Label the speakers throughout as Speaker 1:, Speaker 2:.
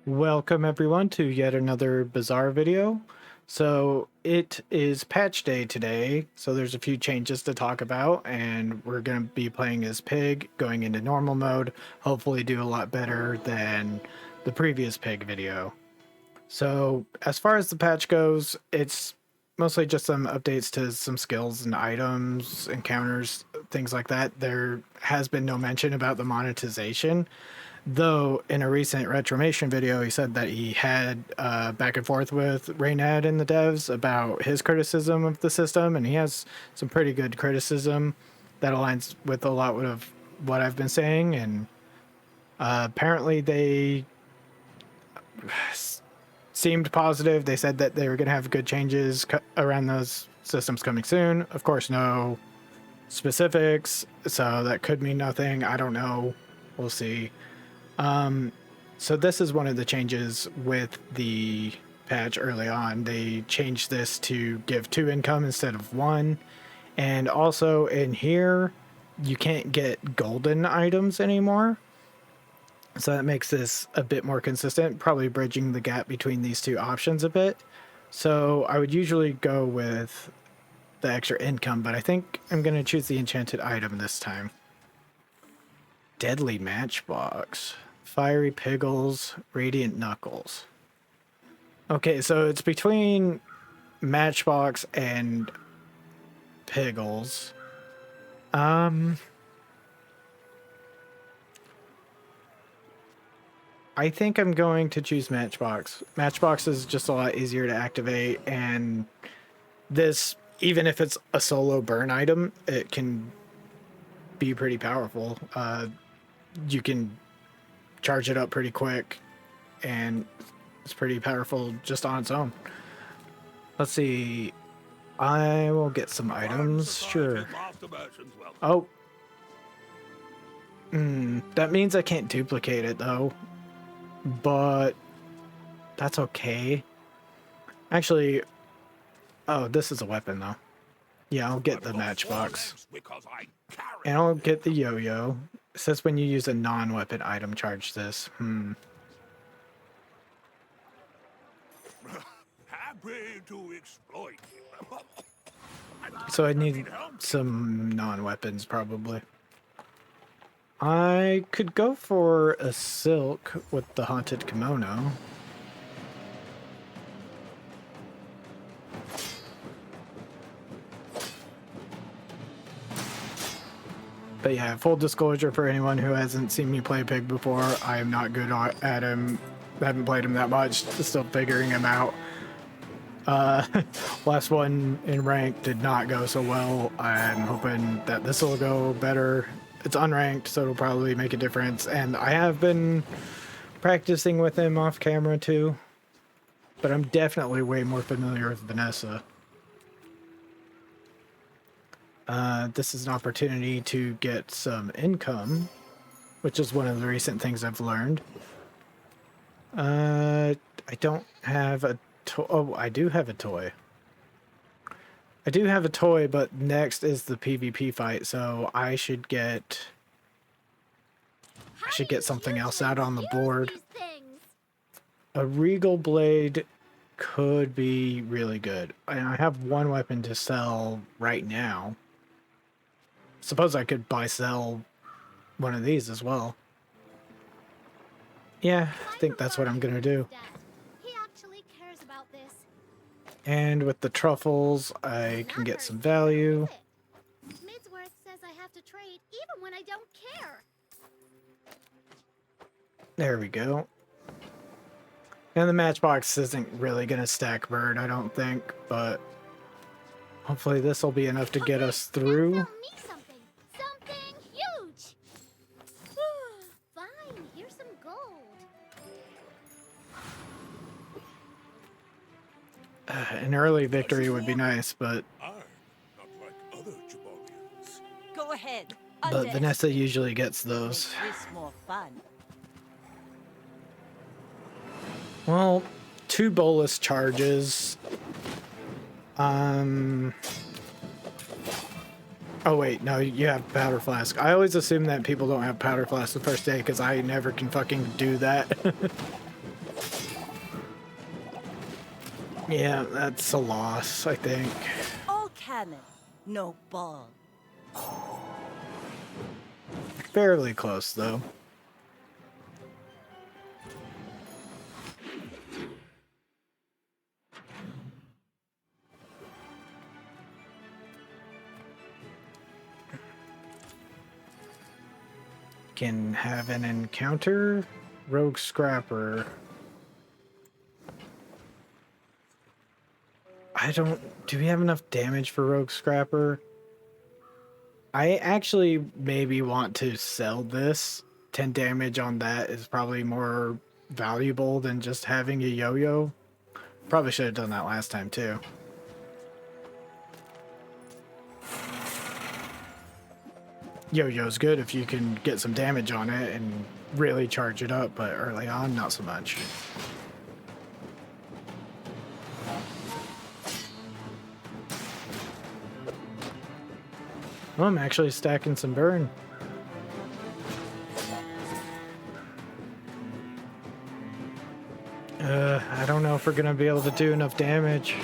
Speaker 1: Welcome everyone to yet another Bazaar video. So it is patch day today, so there's a few changes to talk about, and we're going to be playing as Pig, going into normal mode, hopefully do a lot better than the previous Pig video. So as far as the patch goes, it's mostly just some updates to some skills and items, encounters, things like that. There has been no mention about the monetization. Though in a recent Retromation video, he said that he had back and forth with Reynad and the devs about his criticism of the system, and he has some pretty good criticism that aligns with a lot of what I've been saying. And apparently they seemed positive. They said that they were going to have good changes around those systems coming soon. Of course, no specifics, so that could mean nothing. I don't know. We'll see. So this is one of the changes with the patch early on. They changed this to give 2 income instead of 1. And also in here, you can't get golden items anymore. So that makes this a bit more consistent, probably bridging the gap between these two options a bit. So I would usually go with the extra income, but I think I'm going to choose the enchanted item this time. Deadly Matchbox. Fiery Piggles, Radiant Knuckles. Okay, so it's between Matchbox and Piggles. I think I'm going to choose Matchbox. Matchbox is just a lot easier to activate, and this, even if it's a solo burn item, it can be pretty powerful. You can charge it up pretty quick, and it's pretty powerful just on its own. Let's see. I will get some items. Sure. Oh. That means I can't duplicate it, though. But that's okay. Actually, oh, this is a weapon, though. Yeah, I'll get the matchbox. And I'll get the yo-yo. It says when you use a non-weapon item, charge this.
Speaker 2: Happy to exploit you.
Speaker 1: So I need some non-weapons, probably. I could go for a silk with the haunted kimono. But yeah, full disclosure for anyone who hasn't seen me play Pig before, I am not good at him. I haven't played him that much, still figuring him out. Last one in rank did not go so well. I'm hoping that this will go better. It's unranked, so it'll probably make a difference. And I have been practicing with him off camera too, but I'm definitely way more familiar with Vanessa. This is an opportunity to get some income, which is one of the recent things I've learned. I don't have a toy. Oh, I do have a toy. I do have a toy, but next is the PvP fight, so I should get something else out on the board. A Regal blade could be really good. I have one weapon to sell right now. Suppose I could sell one of these as well. Yeah, I think that's what I'm gonna do.
Speaker 3: He actually cares about this.
Speaker 1: And with the truffles, I can get some value.
Speaker 3: Midsworth says I have to trade even when I don't care.
Speaker 1: There we go. And the matchbox isn't really gonna stack bird, I don't think, but hopefully this will be enough to get us through.
Speaker 3: Sell me something huge. Fine, here's some gold.
Speaker 1: An early victory would be nice, but
Speaker 2: I'm not like other Jabalians.
Speaker 4: Go ahead.
Speaker 1: Vanessa usually gets those.
Speaker 4: This more fun.
Speaker 1: Well, 2 bolus charges. Oh wait, no, you have powder flask. I always assume that people don't have powder flask the first day because I never can fucking do that. Yeah, that's a loss, I think.
Speaker 4: All cannon, no ball.
Speaker 1: Fairly close, though. Can have an encounter. Rogue Scrapper. I don't... Do we have enough damage for Rogue Scrapper? I actually maybe want to sell this. 10 damage on that is probably more valuable than just having a yo-yo. Probably should have done that last time, too. Yo-yo's good if you can get some damage on it and really charge it up, but early on, not so much. Oh, I'm actually stacking some burn. I don't know if we're gonna be able to do enough damage.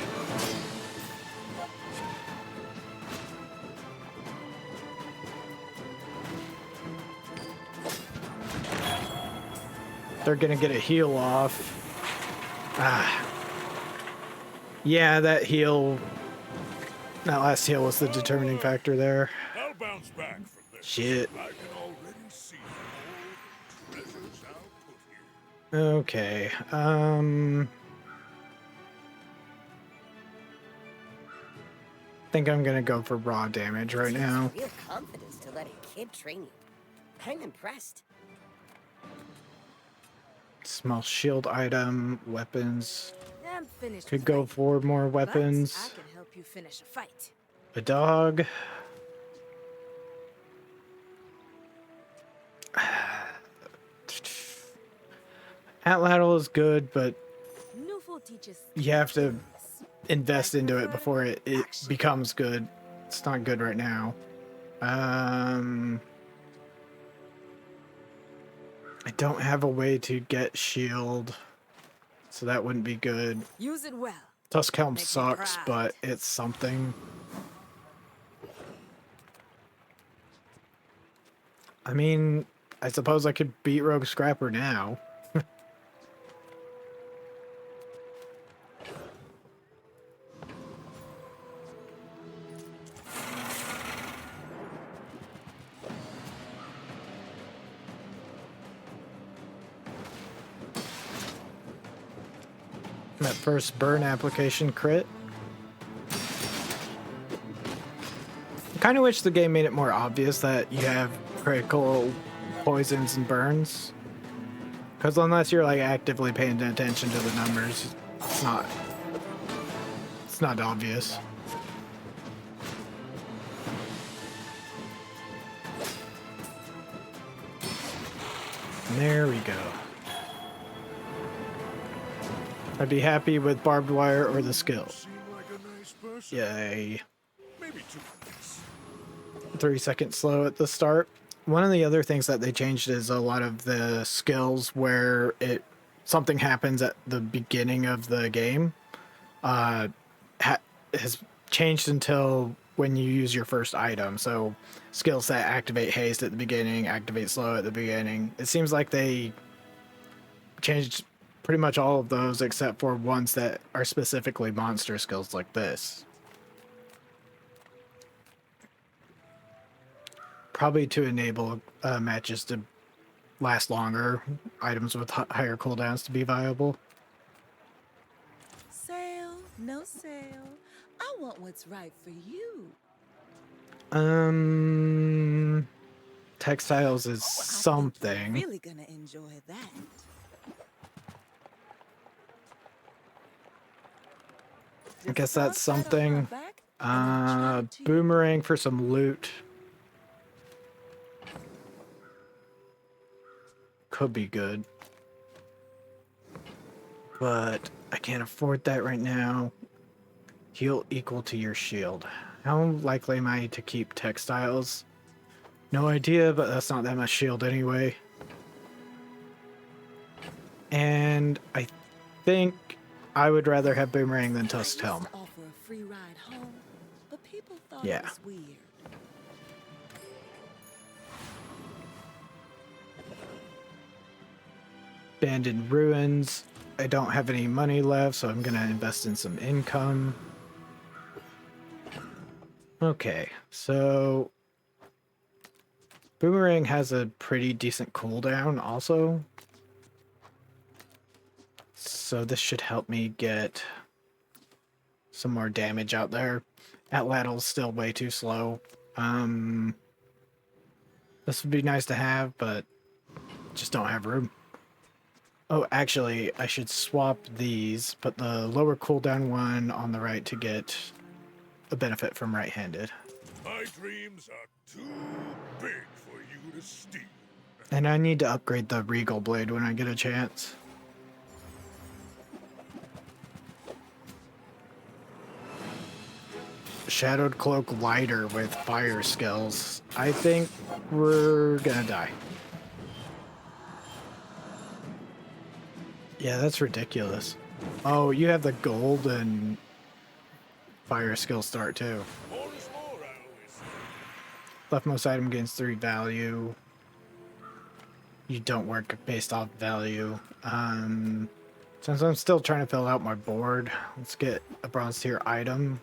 Speaker 1: They're gonna get a heal off. Ah. Yeah, that heal... That last heal was the determining factor there.
Speaker 2: I'll bounce back from this.
Speaker 1: Shit.
Speaker 2: I can already see all the treasures I'll put here.
Speaker 1: Okay, think I'm gonna go for raw damage right now.
Speaker 4: Real confidence to let a kid train you. I'm impressed.
Speaker 1: Small shield item, weapons.
Speaker 4: I'm finished.
Speaker 1: Could
Speaker 4: with
Speaker 1: go
Speaker 4: fighting,
Speaker 1: for more
Speaker 4: but
Speaker 1: weapons.
Speaker 4: I can help you finish a fight.
Speaker 1: A dog. Atlatl is good, but you have to invest into it before it becomes good. It's not good right now. I don't have a way to get shield, so that wouldn't be good.
Speaker 4: Use it well.
Speaker 1: Tuskhelm
Speaker 4: Make me
Speaker 1: sucks,
Speaker 4: proud.
Speaker 1: but it's something. I mean, I suppose I could beat Rogue Scrapper now. That first burn application crit. I kind of wish the game made it more obvious that you have critical poisons and burns. Because unless you're like actively paying attention to the numbers, it's not obvious. And there we go. I'd be happy with barbed wire or the skill.
Speaker 2: Seem like a nice person.
Speaker 1: Yay.
Speaker 2: Maybe too nice.
Speaker 1: 3-second slow at the start. One of the other things that they changed is a lot of the skills where something happens at the beginning of the game has changed until when you use your first item. So skills that activate haste at the beginning, activate slow at the beginning. It seems like they changed pretty much all of those except for ones that are specifically monster skills like this. Probably to enable matches to last longer, items with higher cooldowns to be viable.
Speaker 5: Sale, no sale. I want what's right for you.
Speaker 1: Textiles is
Speaker 5: I think
Speaker 1: something.
Speaker 5: you're really gonna enjoy that.
Speaker 1: I guess that's something. Boomerang for some loot. Could be good. But I can't afford that right now. Heal equal to your shield. How likely am I to keep textiles? No idea, but that's not that much shield anyway. And I think I would rather have Boomerang than Tusked
Speaker 5: I used
Speaker 1: Helm.
Speaker 5: to offer a free ride home, but people thought
Speaker 1: Yeah.
Speaker 5: it was weird.
Speaker 1: Abandoned Ruins. I don't have any money left, so I'm going to invest in some income. Okay, so Boomerang has a pretty decent cooldown also. So this should help me get some more damage out there. Atlatl's still way too slow. This would be nice to have, but just don't have room. Oh, actually, I should swap these, put the lower cooldown one on the right to get a benefit from right-handed.
Speaker 2: My dreams are too big for you to steal.
Speaker 1: And I need to upgrade the Regal blade when I get a chance. Shadowed Cloak lighter with fire skills. I think we're gonna die. Yeah, that's ridiculous. Oh, you have the gold and fire skill start too.
Speaker 2: More is more, I always say.
Speaker 1: Leftmost item gains 3 value. You don't work based off value. Since I'm still trying to fill out my board, let's get a bronze tier item.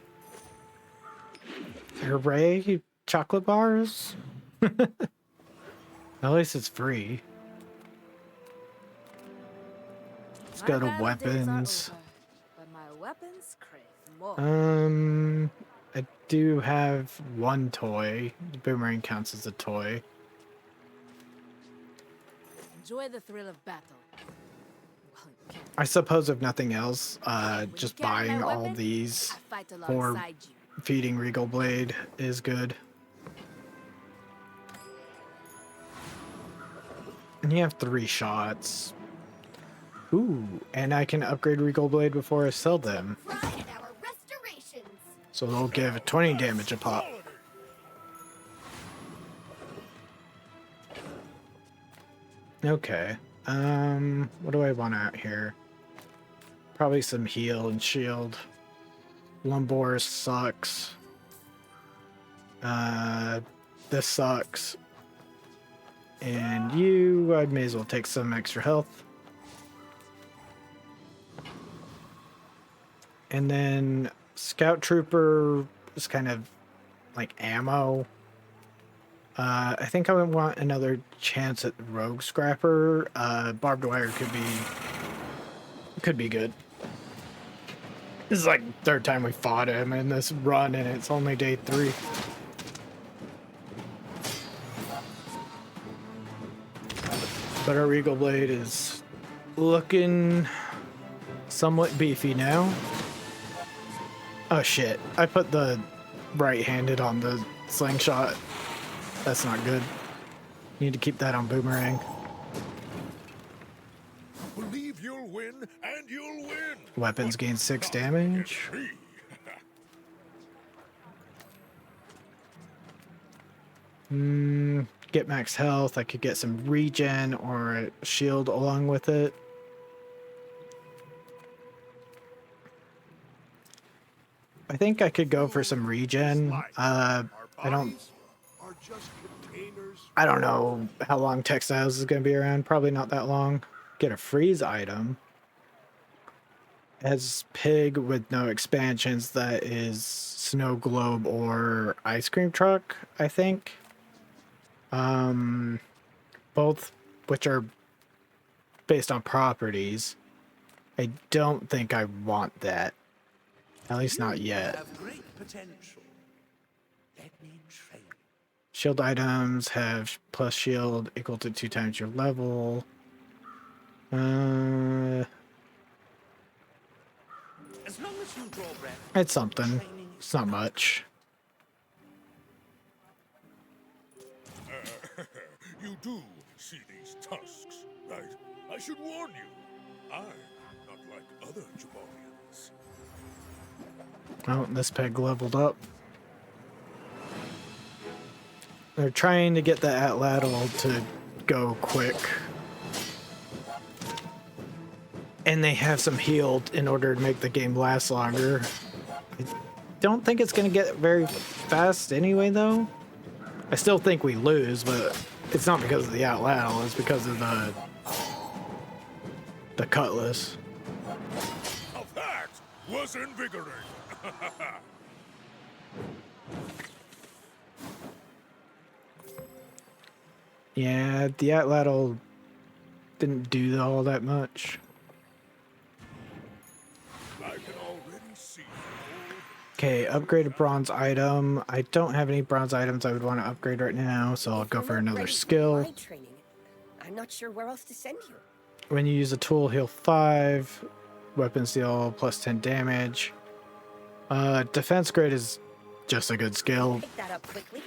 Speaker 1: Array chocolate bars? At least it's free. Let's go to weapons.
Speaker 6: But my weapons crave more.
Speaker 1: I do have one toy. The Boomerang counts as a toy.
Speaker 6: Enjoy the thrill of battle.
Speaker 1: I suppose if nothing else,
Speaker 6: When
Speaker 1: just
Speaker 6: you carry my
Speaker 1: buying all
Speaker 6: weapon,
Speaker 1: these
Speaker 6: I fight
Speaker 1: for
Speaker 6: alongside you.
Speaker 1: feeding Regal Blade is good. And you have 3 shots. Ooh, and I can upgrade Regal Blade before I sell them.
Speaker 3: Pride in our restorations.
Speaker 1: So they'll give 20 damage a pop. Okay. What do I want out here? Probably some heal and shield. Lumbor sucks. This sucks. And you, I may as well take some extra health. And then Scout Trooper is kind of like ammo. I think I would want another chance at Rogue Scrapper. Barbed Wire could be good. This is like the 3rd time we fought him in this run, and it's only day 3. But our Regal Blade is looking somewhat beefy now. Oh shit, I put the right-handed on the slingshot. That's not good. Need to keep that on Boomerang.
Speaker 2: Believe you'll win, and you'll win.
Speaker 1: Weapons gain 6 damage. Get max health. I could get some regen or a shield along with it. I think I could go for some regen. I don't know how long textiles is going to be around. Probably not that long. Get a freeze item. As Pig with no expansions, that is Snow Globe or Ice Cream Truck, I think. Both which are based on properties. I don't think I want that. At least not yet.
Speaker 7: Have great potential. Let me train you.
Speaker 1: Shield items have plus shield equal to 2 times your level.
Speaker 7: As long as you draw breath.
Speaker 1: It's something.
Speaker 7: Training
Speaker 1: It's not much.
Speaker 2: You do see these tusks, right? I should warn you. I'm not like other Jabarians.
Speaker 1: Oh, this peg leveled up. They're trying to get the Atlatl to go quick. And they have some healed in order to make the game last longer. I don't think it's going to get very fast anyway, though. I still think we lose, but it's not because of the Atlatl, it's because of the cutlass.
Speaker 2: Now that was invigorating.
Speaker 1: Yeah, the Atlatl didn't do all that much.
Speaker 2: I can already see.
Speaker 1: Okay, upgrade a bronze item. I don't have any bronze items I would want to upgrade right now, so I'll
Speaker 4: If
Speaker 1: go
Speaker 4: you're
Speaker 1: for
Speaker 4: not
Speaker 1: another
Speaker 4: ready for
Speaker 1: skill.
Speaker 4: my training, I'm not sure where else to send you.
Speaker 1: When you use a tool, heal 5. Weapons deal plus 10 damage. Defense grade is just a good skill,
Speaker 4: Pick that up quickly.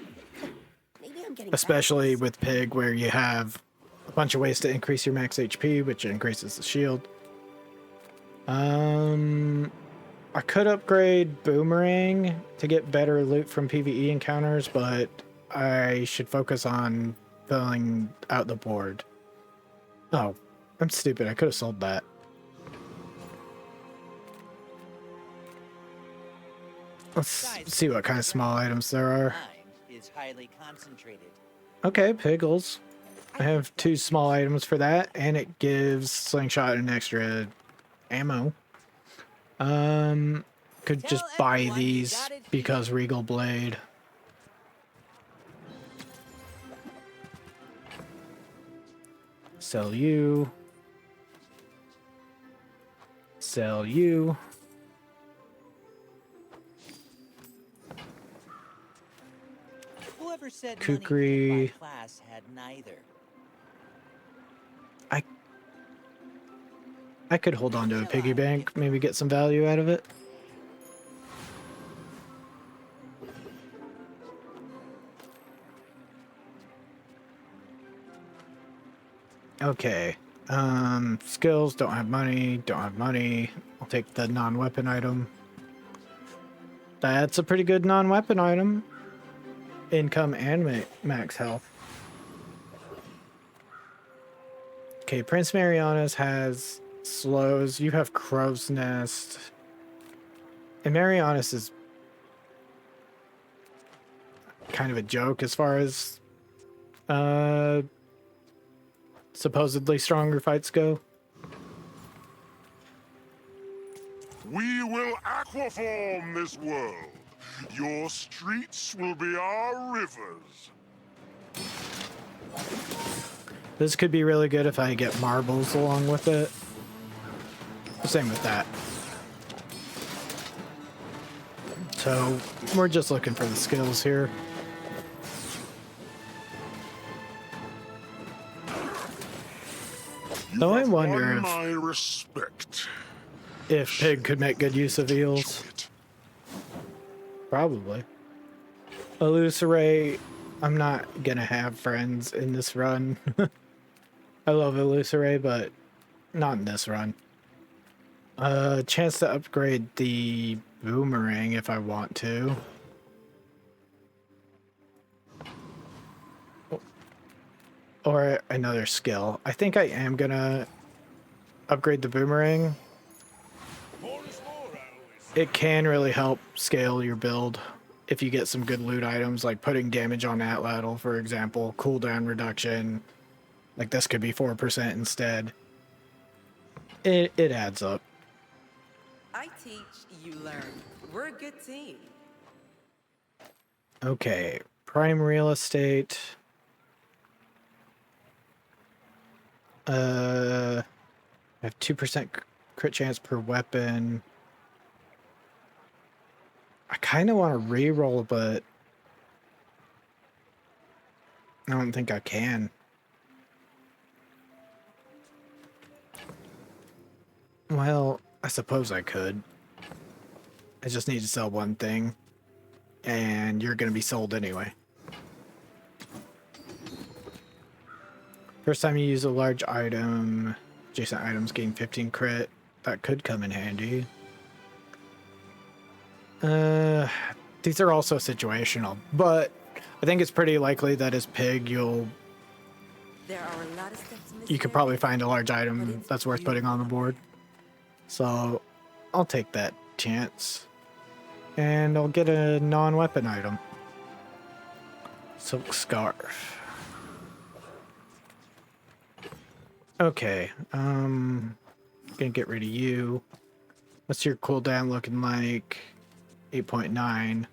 Speaker 4: Maybe I'm getting
Speaker 1: especially with Pig, where you have a bunch of ways to increase your max HP, which increases the shield. I could upgrade Boomerang to get better loot from PvE encounters, but I should focus on filling out the board. Oh, I'm stupid. I could have sold that. Let's see what kind of small items there are.
Speaker 8: Mine is highly concentrated.
Speaker 1: Okay, Piggles. I have 2 small items for that, and it gives Slingshot an extra ammo. Could just buy these because Regal Blade. Sell you. Sell you.
Speaker 8: Whoever said
Speaker 1: Kukri.
Speaker 8: money in my class had neither.
Speaker 1: I could hold on to a piggy bank, maybe get some value out of it. Okay. Skills, don't have money, don't have money. I'll take the non-weapon item. That's a pretty good non-weapon item. Income and max health. Okay, Prince Mariana's has slows. You have Crow's Nest. And Mariana's is kind of a joke as far as supposedly stronger fights go.
Speaker 2: We will aquaform this world. Your streets will be our rivers.
Speaker 1: This could be really good if I get marbles along with it. Same with that. So we're just looking for the skills here. Though I wonder
Speaker 2: My respect.
Speaker 1: if Pig could make good use of eels. Probably. Illusoray, I'm not gonna have friends in this run. I love Illusoray, but not in this run. Chance to upgrade the Boomerang if I want to. Or another skill. I think I am gonna upgrade the Boomerang. It can really help scale your build if you get some good loot items, like putting damage on Atlatl, for example, cooldown reduction. Like this could be 4% instead. It adds up.
Speaker 5: I teach, you learn. We're a good team.
Speaker 1: Okay, prime real estate. I have 2% crit chance per weapon. I kind of want to re-roll, but I don't think I can. Well, I suppose I could. I just need to sell one thing, and you're going to be sold anyway. First time you use a large item, adjacent items gain 15 crit. That could come in handy. These are also situational, but I think it's pretty likely that as Pig,
Speaker 5: There are a lot of steps missing.
Speaker 1: you could probably find a large item that's worth putting on the board. So I'll take that chance. And I'll get a non-weapon item. Silk scarf. Okay, gonna get rid of you. What's your cooldown looking like? 8.9.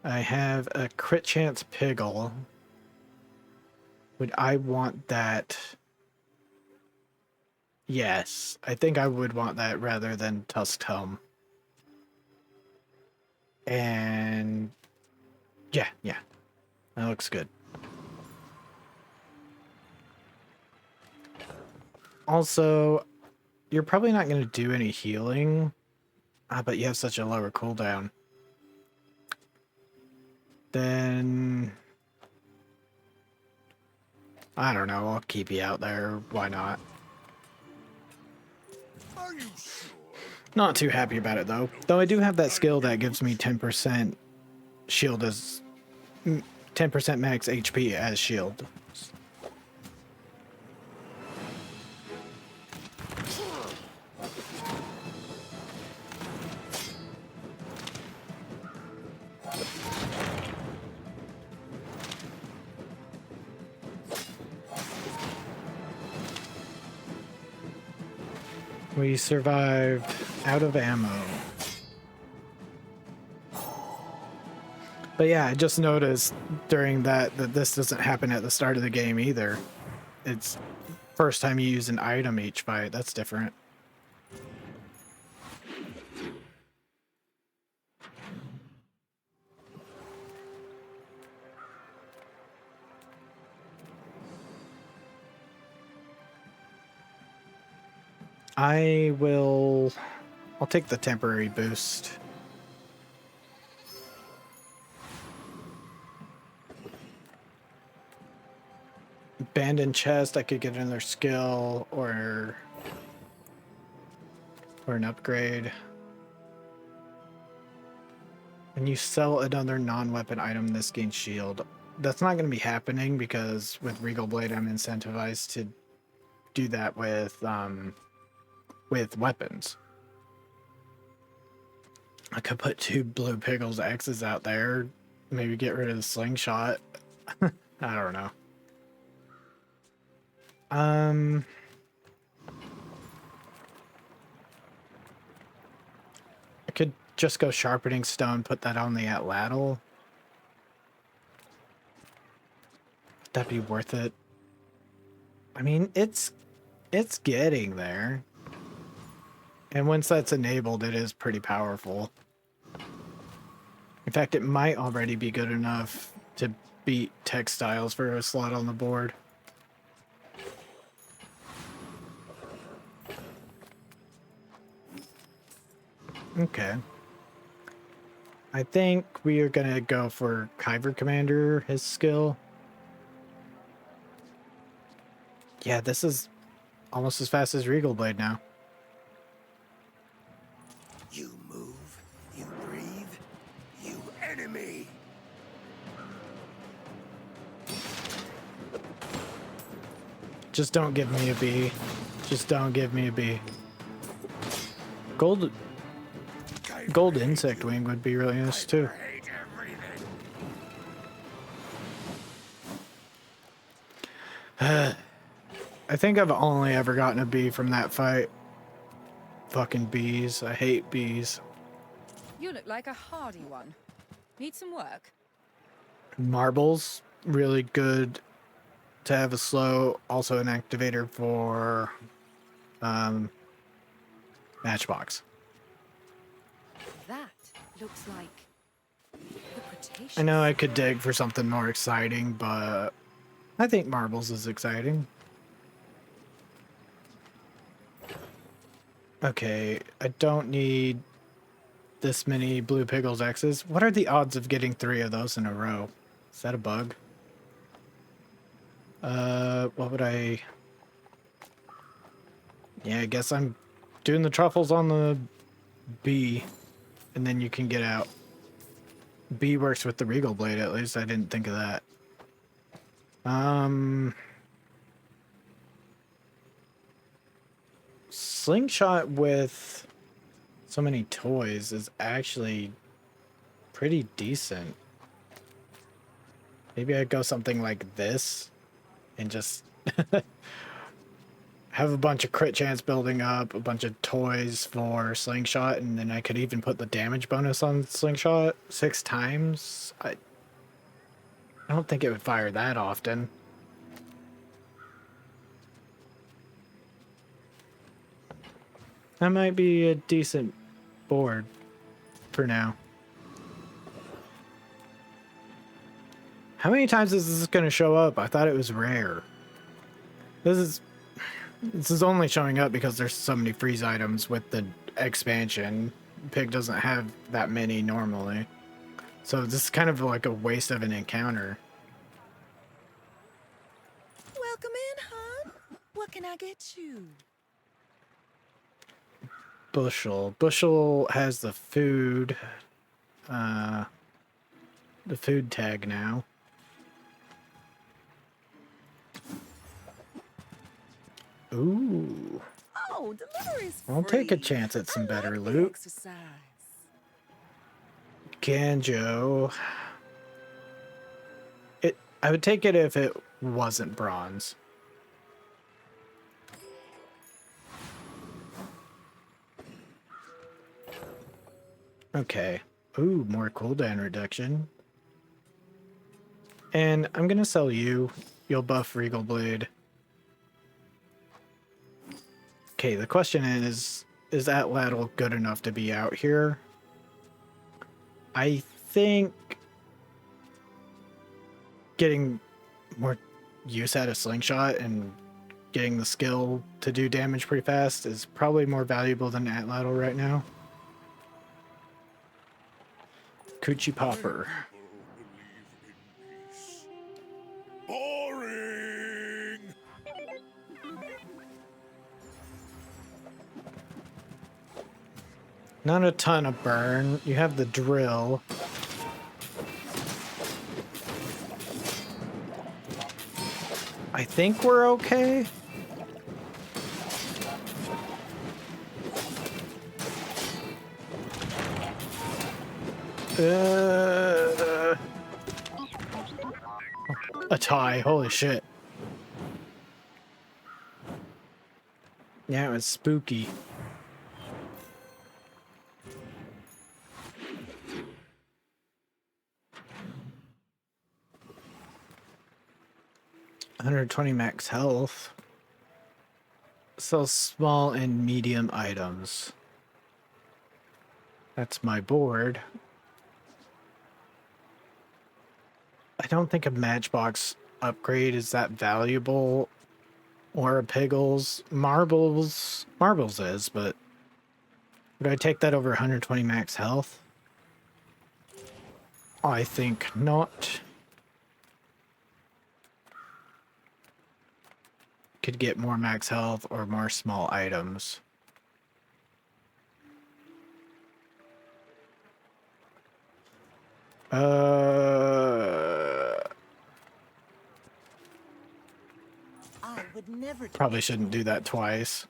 Speaker 1: I have a crit chance Pyggle. Would I want that? Yes, I think I would want that rather than Tusked Helm. And yeah, that looks good. Also, you're probably not going to do any healing, but you have such a lower cooldown. Then I don't know, I'll keep you out there. Why not?
Speaker 2: Are you sure?
Speaker 1: Not too happy about it though. Though I do have that skill that gives me 10% shield as 10% max HP as shield. We survived out of ammo. But yeah, I just noticed during that this doesn't happen at the start of the game either. It's first time you use an item each fight. That's different. I'll take the temporary boost. Abandoned chest, I could get another skill or an upgrade. When you sell another non-weapon item, this gains shield. That's not going to be happening because with Regal Blade, I'm incentivized to do that with weapons. I could put 2 blue Piggles X's out there, maybe get rid of the slingshot. I don't know. I could just go sharpening stone, put that on the Atlatl. Would that be worth it? I mean, it's getting there. And once that's enabled, it is pretty powerful. In fact, it might already be good enough to beat textiles for a slot on the board. Okay. I think we are gonna go for Kyber Commander, his skill. Yeah, this is almost as fast as Regal Blade now.
Speaker 7: You move, you breathe, you enemy.
Speaker 1: Just don't give me a B. Just don't give me a B. Gold insect wing would be really nice too.
Speaker 7: Hate everything.
Speaker 1: I think I've only ever gotten a B from that fight. Fucking bees. I hate bees.
Speaker 6: You look like a hardy one. Need some work?
Speaker 1: Marbles, really good to have a slow. Also an activator for Matchbox.
Speaker 6: That looks like the Cretaceous.
Speaker 1: I know I could dig for something more exciting, but I think marbles is exciting. Okay, I don't need this many blue Piggles X's. What are the odds of getting 3 of those in a row? Is that a bug? What would I... Yeah, I guess I'm doing the truffles on the B, and then you can get out. B works with the Regal Blade, at least. I didn't think of that. slingshot with so many toys is actually pretty decent. Maybe I'd go something like this and just have a bunch of crit chance building up, a bunch of toys for slingshot, and then I could even put the damage bonus on slingshot 6 times. I don't think it would fire that often. That might be a decent board for now. How many times is this going to show up? I thought it was rare. This is only showing up because there's so many freeze items with the expansion. Pig doesn't have that many normally. So this is kind of like a waste of an encounter.
Speaker 6: Welcome in, hon. What can I get you?
Speaker 1: Bushel. Bushel has the food tag now. Ooh.
Speaker 6: Oh, delivery's free.
Speaker 1: I'll take a chance at some better loot.
Speaker 6: Exercise.
Speaker 1: Ganjo. I would take it if it wasn't bronze. Okay. Ooh, more cooldown reduction. And I'm gonna sell you. You'll buff Regal Blade. Okay, the question is Atlatl good enough to be out here? I think getting more use out of slingshot and getting the skill to do damage pretty fast is probably more valuable than Atlatl right now. Coochie Popper.
Speaker 2: Boring!
Speaker 1: Not a ton of burn. You have the drill. I think we're okay. A tie. Holy shit. Yeah, it was spooky. $120 max health. Sells small and medium items. That's my board. I don't think a matchbox upgrade is that valuable, or a Piggles. Marbles is, but would I take that over 120 max health? I think not. Could get more max health or more small items.
Speaker 8: I would never
Speaker 1: Probably shouldn't do that twice.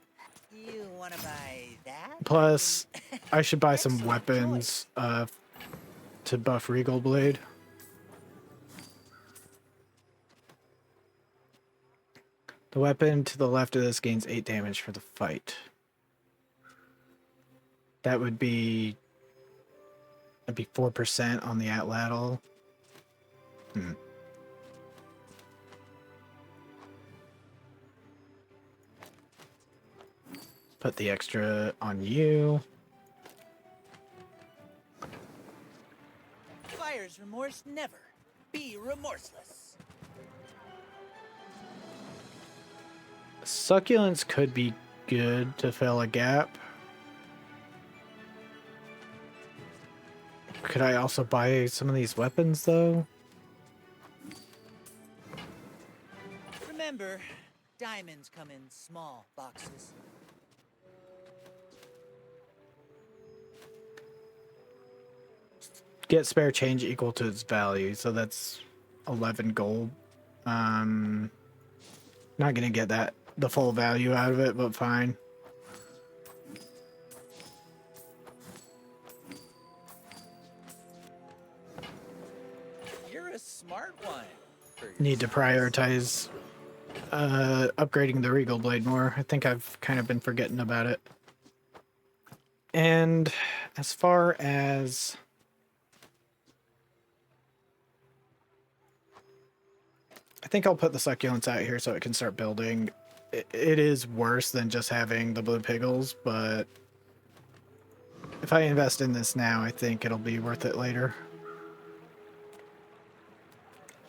Speaker 8: You wanna buy that?
Speaker 1: Plus, I should buy some
Speaker 8: Excellent
Speaker 1: weapons to buff Regal Blade. The weapon to the left of this gains 8 damage for the fight. That would be... That'd be 4% on the Atlatl. Put the extra on you.
Speaker 8: Buyer's remorse never. Be remorseless.
Speaker 1: Succulents could be good to fill a gap. Could I also buy some of these weapons, though?
Speaker 8: Remember, diamonds come in small boxes.
Speaker 1: Get spare change equal to its value, so that's 11 gold. Not gonna get the full value out of it, but fine.
Speaker 8: smart one. For your
Speaker 1: Need to
Speaker 8: size.
Speaker 1: prioritize upgrading the Regal blade more. I think I've kind of been forgetting about it. And as far as I think I'll put the succulents out here so it can start building. It is worse than just having the blue piggles, but if I invest in this now, I think it'll be worth it later.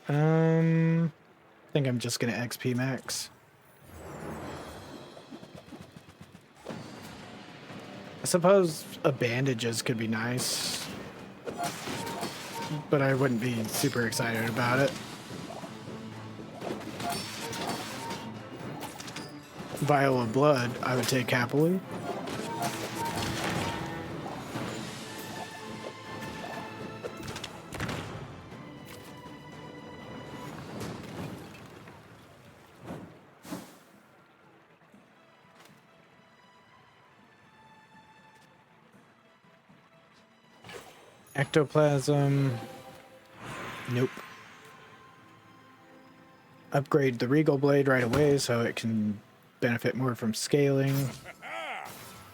Speaker 1: I think I'm just gonna XP max. I suppose a bandages could be nice, but I wouldn't be super excited about it. Vial of blood, I would take happily. Ectoplasm. Nope. Upgrade the Regal blade right away so it can benefit more from scaling.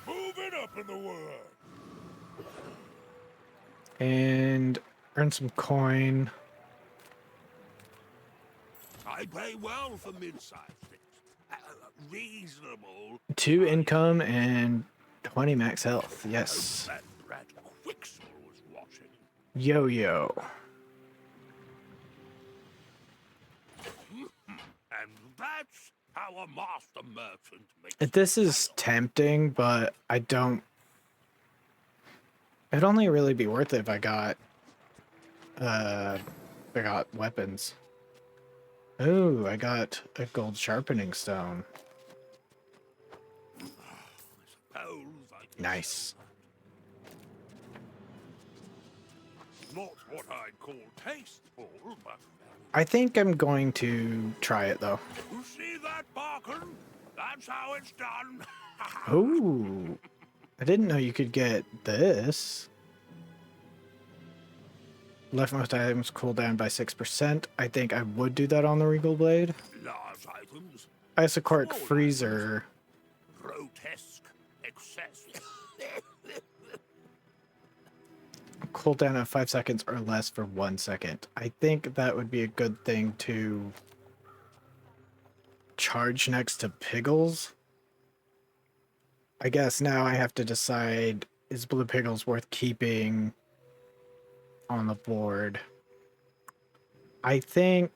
Speaker 2: Moving up in the world.
Speaker 1: And earn some coin.
Speaker 2: I pay well for mid-sized things. Reasonable.
Speaker 1: 2 income and 20 max health. Yes.
Speaker 2: That rat Quicksilver was watching.
Speaker 1: Yo-yo.
Speaker 2: And that's how a master merchant makes.
Speaker 1: This is tempting, but I don't... It'd only really be worth it if I got weapons. Oh, I got a gold sharpening stone. Nice.
Speaker 2: Not what I'd call tasteful, but
Speaker 1: I think I'm going to try it though.
Speaker 2: you see that, Barkin? That's how it's done.
Speaker 1: Oh, I didn't know you could get this. Leftmost items cool down by 6%. I think I would do that on the Regal blade.
Speaker 2: Large items,
Speaker 1: Isocork freezer.
Speaker 2: grotesque excess.
Speaker 1: Cooldown of 5 seconds or less for 1 second. I think that would be a good thing to charge next to Piggles. I guess now I have to decide, is Blue Piggles worth keeping on the board? I think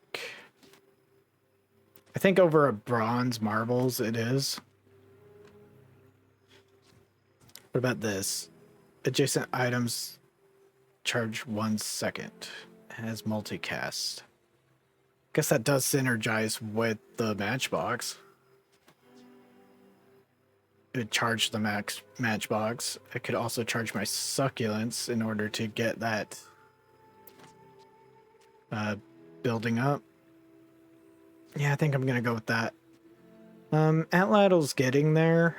Speaker 1: over a bronze marbles it is. What about this? Adjacent items charge 1 second. Has multicast. Guess that does synergize with the matchbox. It would charge the matchbox. I could also charge my succulents in order to get that building up. Yeah, I think I'm gonna go with that. Atlatl's getting there.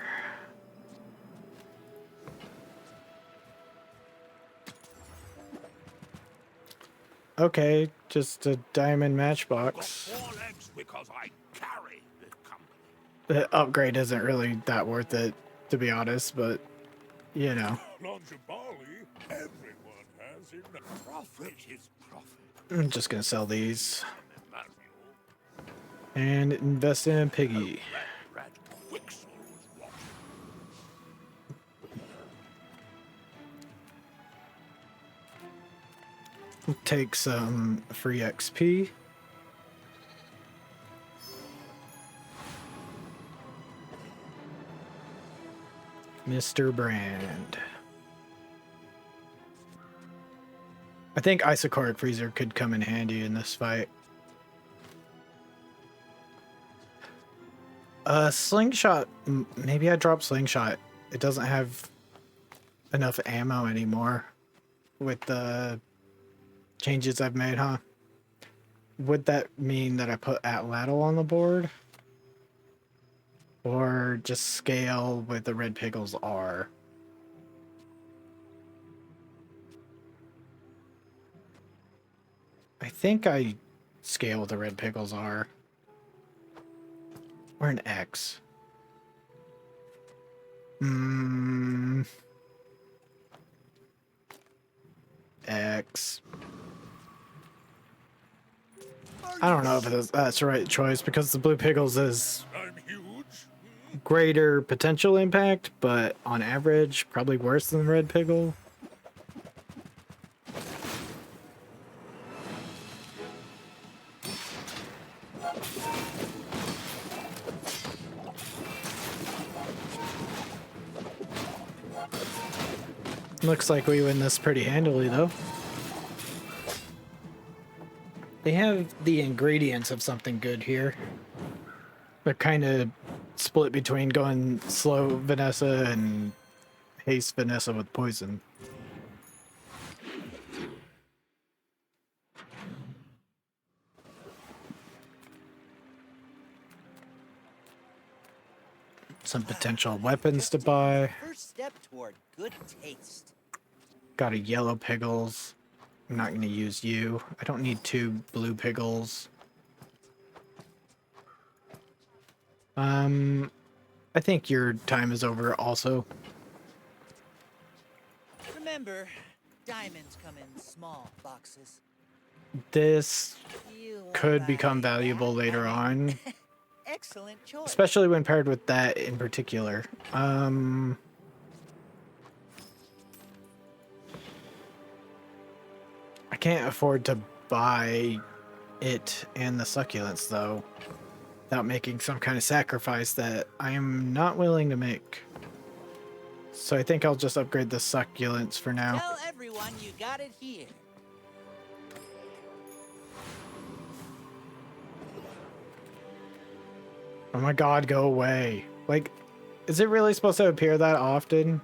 Speaker 1: Okay, just a diamond matchbox.
Speaker 2: 4 legs because I carry this company.
Speaker 1: The upgrade isn't really that worth it, to be honest, but, you know.
Speaker 2: Lonjabali, everyone has enough. Profit is profit.
Speaker 1: I'm just gonna sell these.
Speaker 2: Manual,
Speaker 1: And invest in Piggy.
Speaker 2: rat Quicksilver was watching.
Speaker 1: Take some free XP. Mr. Brand. I think Isocork Freezer could come in handy in this fight. Slingshot. Maybe I drop Slingshot. It doesn't have enough ammo anymore with the changes I've made, huh? Would that mean that I put Atlatl on the board? Or just scale with the Red Piggles R? I I think I scale what the red pickles are. Or an X. X. I don't know if that's the right choice because the blue pickles is
Speaker 2: I'm huge.
Speaker 1: greater potential impact, but on average, probably worse than the red pickle. Looks like we win this pretty handily, though. They have the ingredients of something good here. They're kind of split between going slow Vanessa and haste Vanessa with poison. Some potential weapons to buy.
Speaker 8: First step toward good taste.
Speaker 1: Got a yellow pickles. I'm not going to use you. I don't need 2 blue pickles. I think your time is over also.
Speaker 8: Remember, diamonds come in small boxes.
Speaker 1: This
Speaker 8: You
Speaker 1: could
Speaker 8: wanna
Speaker 1: become
Speaker 8: buy
Speaker 1: valuable
Speaker 8: that?
Speaker 1: later on,
Speaker 8: Excellent choice.
Speaker 1: especially when paired with that in particular. I can't afford to buy it and the succulents though, without making some kind of sacrifice that I am not willing to make. So I think I'll just upgrade the succulents for now.
Speaker 8: Tell everyone you got it here.
Speaker 1: Oh my god, go away. Like, is it really supposed to appear that often?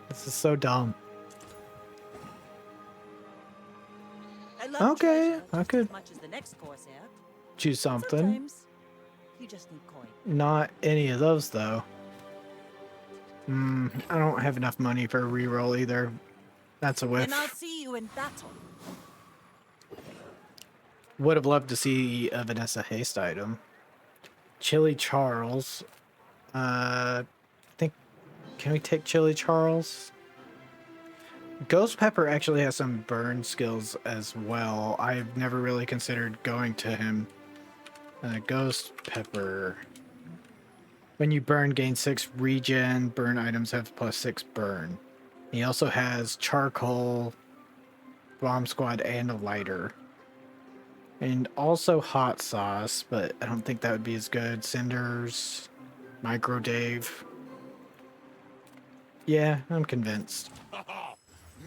Speaker 1: This is so dumb.
Speaker 9: I love
Speaker 1: Okay,
Speaker 9: treasure
Speaker 1: I
Speaker 9: just
Speaker 1: could
Speaker 9: as much as the next Corsair.
Speaker 1: choose something.
Speaker 9: Sometimes you just need coin.
Speaker 1: Not any of those, though. I don't have enough money for a reroll either. That's a whiff.
Speaker 9: Then I'll see you in battle.
Speaker 1: Would have loved to see a Vanessa Haste item. Chili Charles. I think... Can we take Chili Charles? Ghost Pepper actually has some burn skills as well. I've never really considered going to him. Ghost Pepper. When you burn, gain 6 regen. Burn items have +6 burn. He also has Charcoal, Bomb Squad, and a lighter. And also Hot Sauce, but I don't think that would be as good. Cinders, Micro Dave. Yeah, I'm convinced.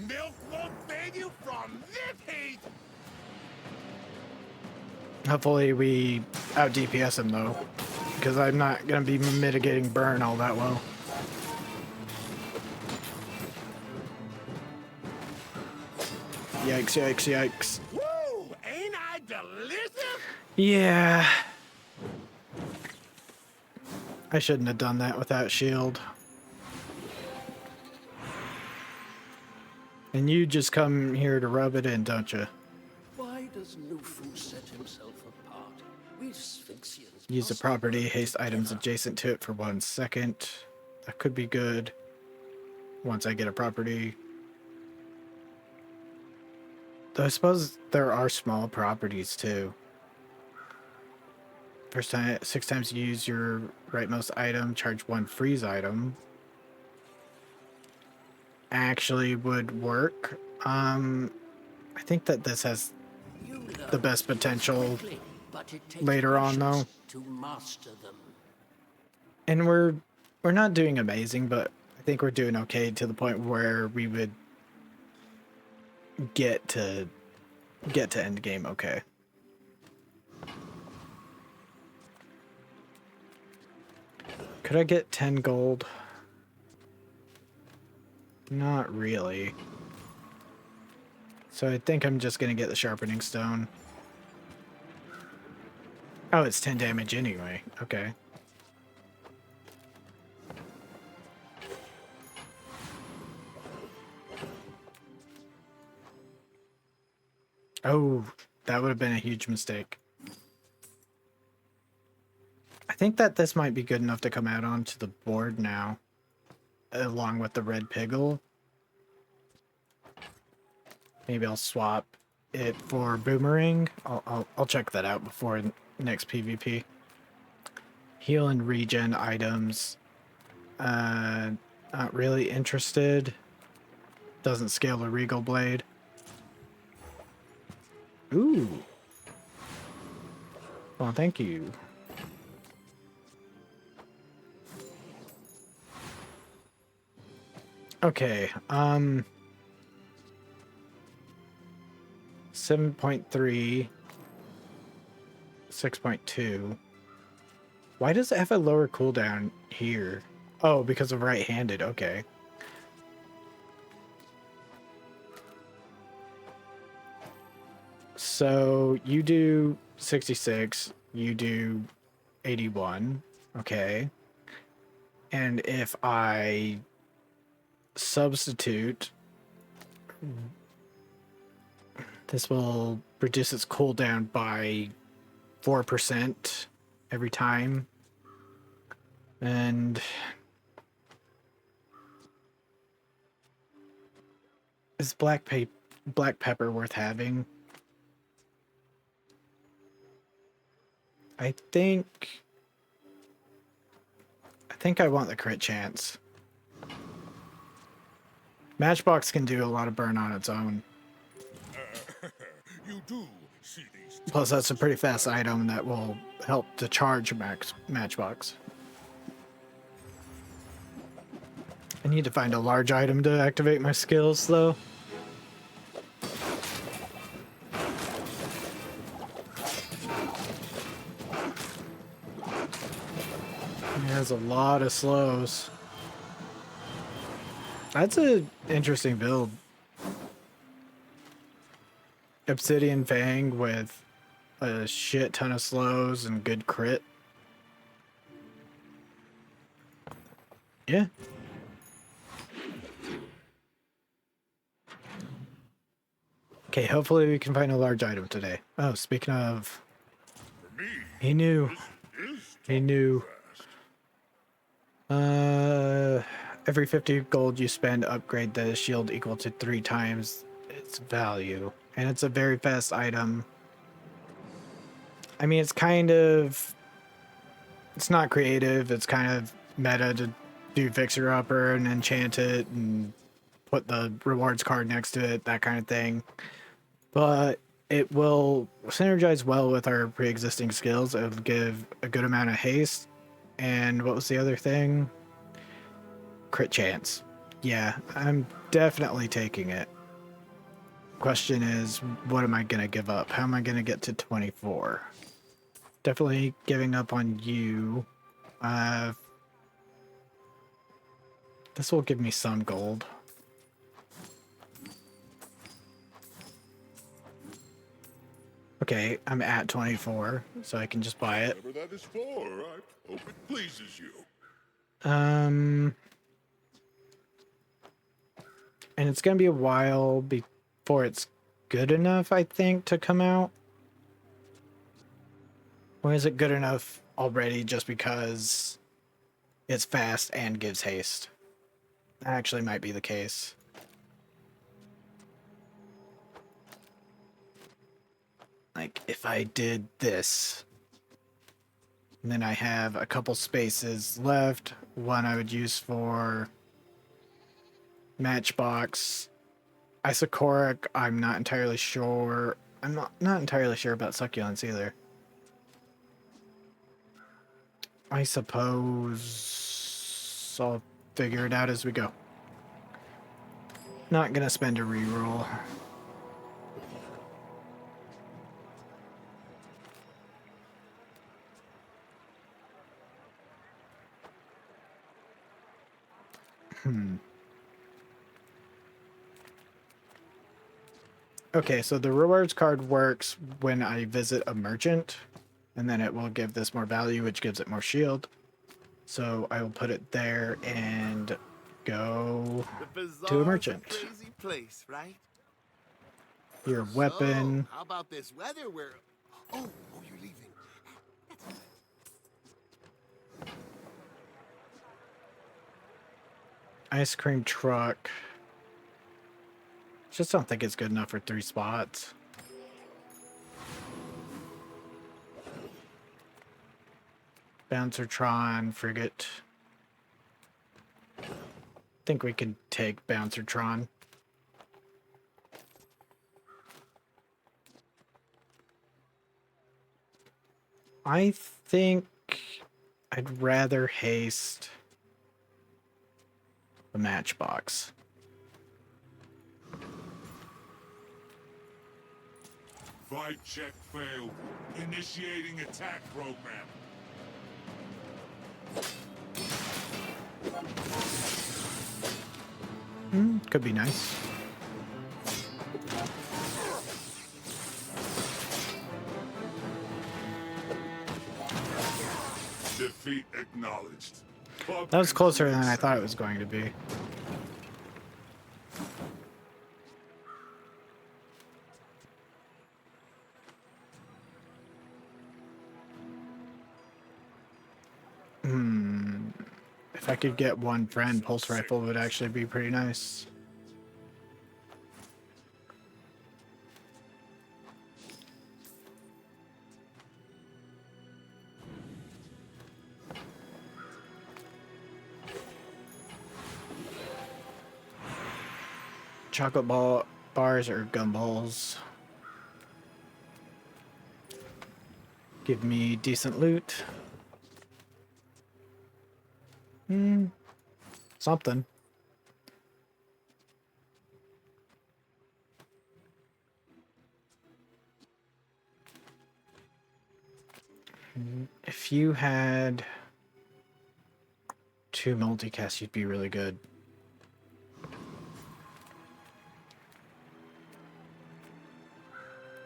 Speaker 2: Milk won't save you from this heat.
Speaker 1: Hopefully we out DPS him though, because I'm not gonna be mitigating burn all that well. Yikes, yikes, yikes.
Speaker 2: Woo! Ain't I delicious?
Speaker 1: Yeah. I shouldn't have done that without shield. And you just come here to rub it in, don't you?
Speaker 7: Why does Nufu set himself apart? We Sphinxians
Speaker 1: Use the
Speaker 7: must
Speaker 1: property,
Speaker 7: work
Speaker 1: haste items
Speaker 7: together.
Speaker 1: adjacent to it for 1 second. That could be good once I get a property. Though I suppose there are small properties too. First time, 6 times you use your rightmost item, charge 1 freeze item. Actually would work. I think that this has
Speaker 7: You learn
Speaker 1: the best potential
Speaker 7: quickly, but it takes
Speaker 1: later on though.
Speaker 7: patience to master them.
Speaker 1: And we're not doing amazing, but I think we're doing okay to the point where we would get to end game okay. Could I get 10 gold? Not really. So I think I'm just gonna get the sharpening stone. Oh, it's 10 damage anyway. Okay. Oh, That would have been a huge mistake. I think that this might be good enough to come out onto the board now, along with the red Pyggle. Maybe I'll swap it for Boomerang. I'll check that out before next PvP. Heal and regen items. Not really interested. Doesn't scale the Regal blade. Ooh. Well, thank you. Okay, 7.3, 6.2. Why does it have a lower cooldown here? Oh, because of right-handed, okay. So you do 66, you do 81, okay. And if I substitute, this will reduce its cooldown by 4% every time. And is black pepper worth having? I think I want the crit chance. Matchbox can do a lot of burn on its own.
Speaker 2: You do see these
Speaker 1: Plus, that's a pretty fast item that will help to charge Matchbox. I need to find a large item to activate my skills, though. It has a lot of slows. That's an interesting build. Obsidian Fang with a shit ton of slows and good crit. Yeah. Okay, hopefully we can find a large item today. Oh, speaking of...
Speaker 2: for me.
Speaker 1: He knew.
Speaker 2: Is
Speaker 1: He knew. Every 50 gold you spend, upgrade the shield equal to 3 times its value. And it's a very fast item. I mean, it's kind of... It's not creative. It's kind of meta to do fixer-upper and enchant it and put the rewards card next to it, that kind of thing. But it will synergize well with our pre-existing skills. It will give a good amount of haste. And what was the other thing? Crit chance. Yeah, I'm definitely taking it. Question is, what am I going to give up? How am I going to get to 24? Definitely giving up on you. This will give me some gold. Okay, I'm at 24, so I can just buy it.
Speaker 2: Whatever that is for, I hope it pleases you.
Speaker 1: And it's gonna be a while before it's good enough, I think, to come out. Or is it good enough already just because it's fast and gives haste? That actually might be the case. Like, if I did this, and then I have a couple spaces left, one I would use for Matchbox. Isocoric, I'm not entirely sure. I'm not entirely sure about Succulents either. I suppose I'll figure it out as we go. Not gonna spend a reroll. Okay, so the rewards card works when I visit a merchant, and then it will give this more value, which gives it more shield. So I will put it there and go
Speaker 10: The Bazaar's
Speaker 1: to a merchant.
Speaker 10: crazy place, right?
Speaker 1: your weapon.
Speaker 10: So, how about this weather? Oh, you're leaving.
Speaker 1: Ice cream truck. Just don't think it's good enough for 3 spots. Bouncertron, frigate. Think we could take Bouncertron. I think I'd rather haste the matchbox.
Speaker 2: Vibe check failed. Initiating attack program.
Speaker 1: Could be nice.
Speaker 2: Defeat acknowledged.
Speaker 1: That was closer than I thought it was going to be. If I could get one friend pulse rifle, would actually be pretty nice. Chocolate bars or gumballs. Give me decent loot. Something. If you had 2 multicasts, you'd be really good.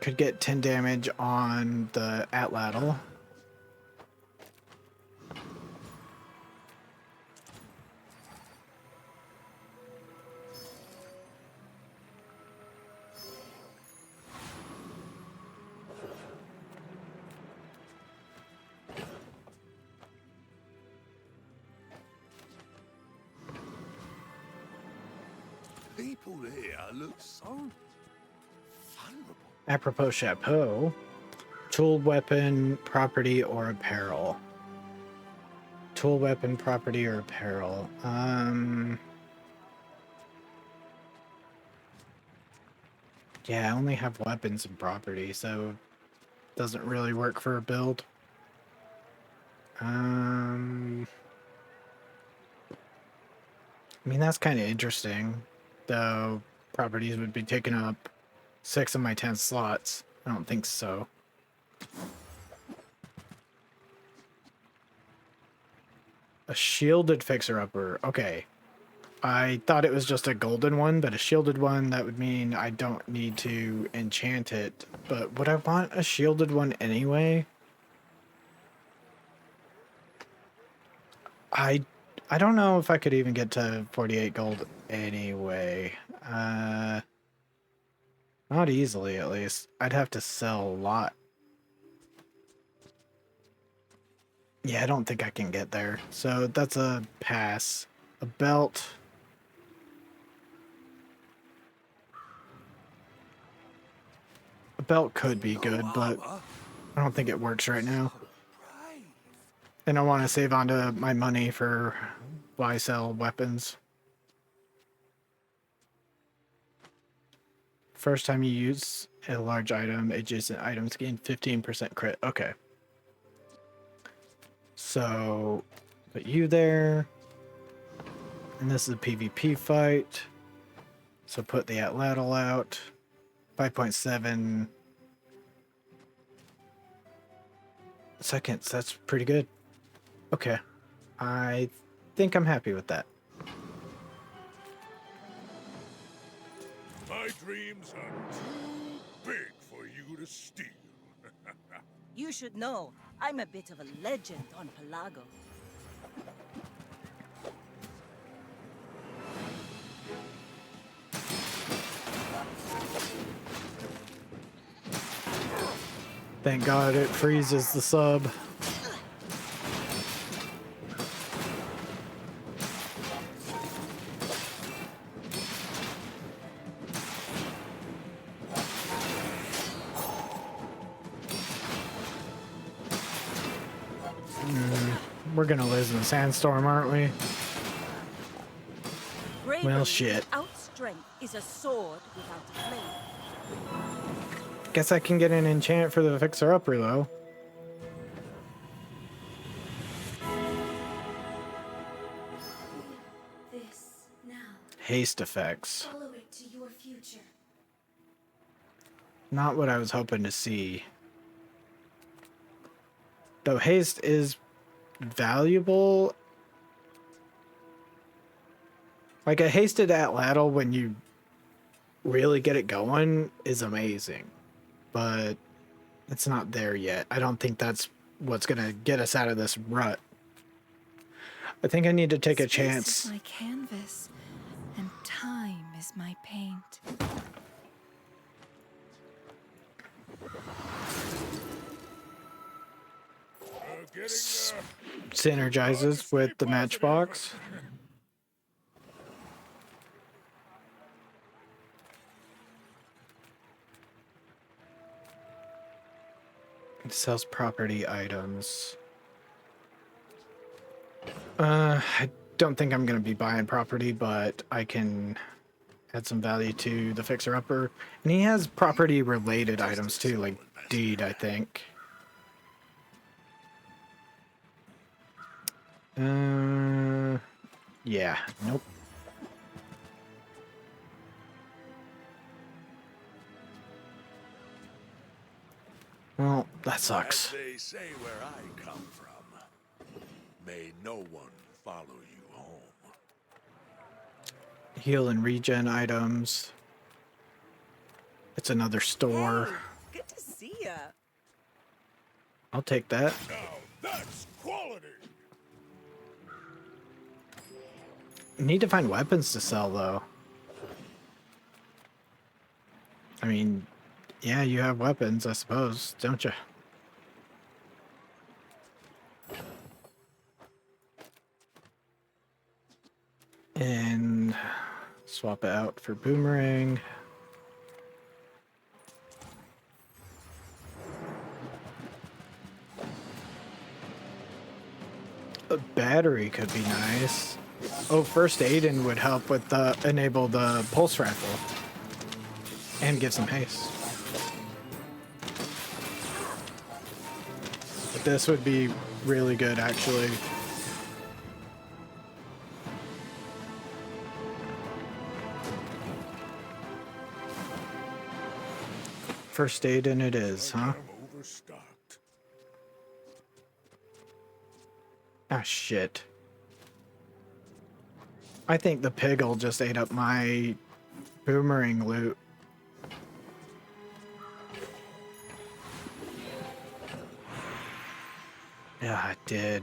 Speaker 1: Could get 10 damage on the Atlatl.
Speaker 10: People here look so vulnerable.
Speaker 1: Apropos chapeau. Tool, weapon, property, or apparel. Tool, weapon, property, or apparel. Yeah, I only have weapons and property, so it doesn't really work for a build. I mean, that's kind of interesting, though properties would be taking up 6 of my 10 slots. I don't think so. A shielded fixer-upper. Okay. I thought it was just a golden one, but a shielded one, that would mean I don't need to enchant it. But would I want a shielded one anyway? I don't know if I could even get to 48 gold anyway. Not easily, at least. I'd have to sell a lot. Yeah, I don't think I can get there. So that's a pass. A belt. A belt could be good, but I don't think it works right now. And I want to save onto my money for buy sell weapons. First time you use a large item, adjacent items gain 15% crit. Okay. So, put you there. And this is a PvP fight. So put the Atlatl out. 5.7 seconds. That's pretty good. Okay. I think I'm happy with that.
Speaker 2: My dreams are too big for you to steal.
Speaker 9: You should know, I'm a bit of a legend on Pelago.
Speaker 1: Thank God it freezes the sub. We're gonna lose in the sandstorm, aren't we? Well, shit.
Speaker 9: Without strength is a sword without a blade.
Speaker 1: Guess I can get an enchant for the fixer-upper, though.
Speaker 3: This now.
Speaker 1: Haste effects.
Speaker 3: Follow it to your future.
Speaker 1: Not what I was hoping to see. Though haste is valuable. Like a hasted Atlatl, when you really get it going, is amazing. But it's not there yet. I don't think that's what's gonna get us out of this rut. I think I need to take a chance.
Speaker 6: Space is my canvas, and time is my paint.
Speaker 1: Synergizes with the matchbox. It sells property items. I don't think I'm gonna be buying property, but I can add some value to the fixer-upper. And he has property-related items too, like deed, I think. Yeah, nope. Well, that sucks.
Speaker 2: As they say where I come from, may no one follow you home.
Speaker 1: Heal and regen items. It's another store.
Speaker 5: Hey, good to see ya.
Speaker 1: I'll take that.
Speaker 2: Now that's quality.
Speaker 1: Need to find weapons to sell, though. I mean, yeah, you have weapons, I suppose, don't you? And swap it out for boomerang. A battery could be nice. Oh, first Aiden would help with the enable the pulse rifle and give some haste. But this would be really good, actually. First Aiden it is, huh?
Speaker 2: I'm overstocked.
Speaker 1: Ah, shit. I think the pig'll just ate up my boomerang loot. Yeah, it did.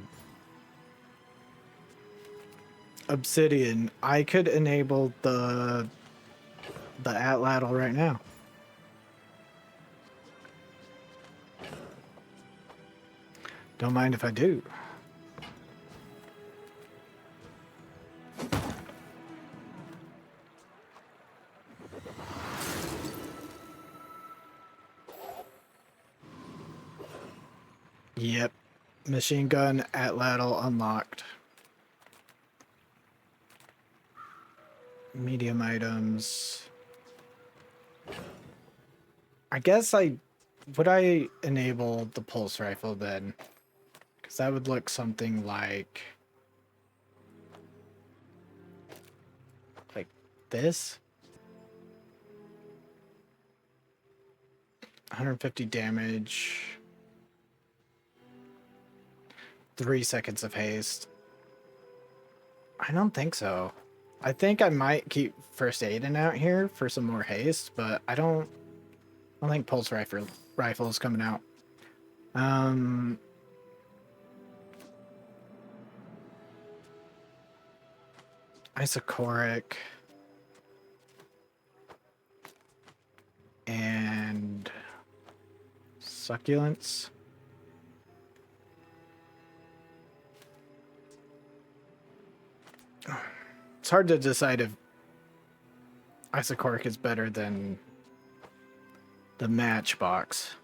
Speaker 1: Obsidian. I could enable the Atlatl right now. Don't mind if I do. Yep. Machine gun Atlatl unlocked. Medium items. I guess would I enable the pulse rifle then? Because that would look something like this. 150 damage. 3 seconds of haste. I don't think so. I think I might keep first Aiden out here for some more haste, but I don't think pulse rifle is coming out. Isocoric and succulents. It's hard to decide if Isocork is better than the Matchbox.